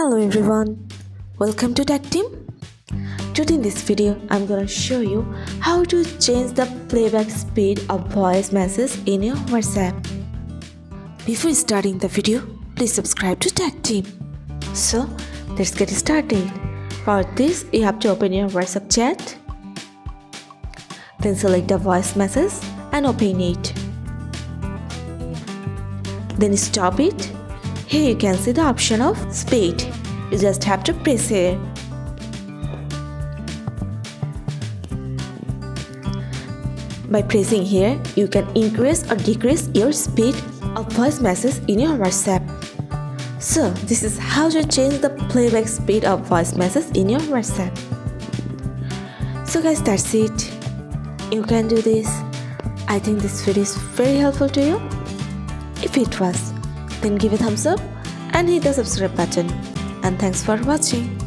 Hello everyone, welcome to Tactim. Today in this video, I'm gonna show you how to change the playback speed of voice message in your WhatsApp. Before starting the video, please subscribe to Tactim. So, let's get started. For this, you have to open your WhatsApp chat. Then select the voice message and open it. Then stop it. Here you can see the option of speed. You just have to press here. By pressing here, you can increase or decrease your speed of voice message in your WhatsApp. So, this is how to change the playback speed of voice message in your WhatsApp. So guys, that's it. You can do this. I think this video is very helpful to you. If it was, then give a thumbs up and hit the subscribe button. And thanks for watching.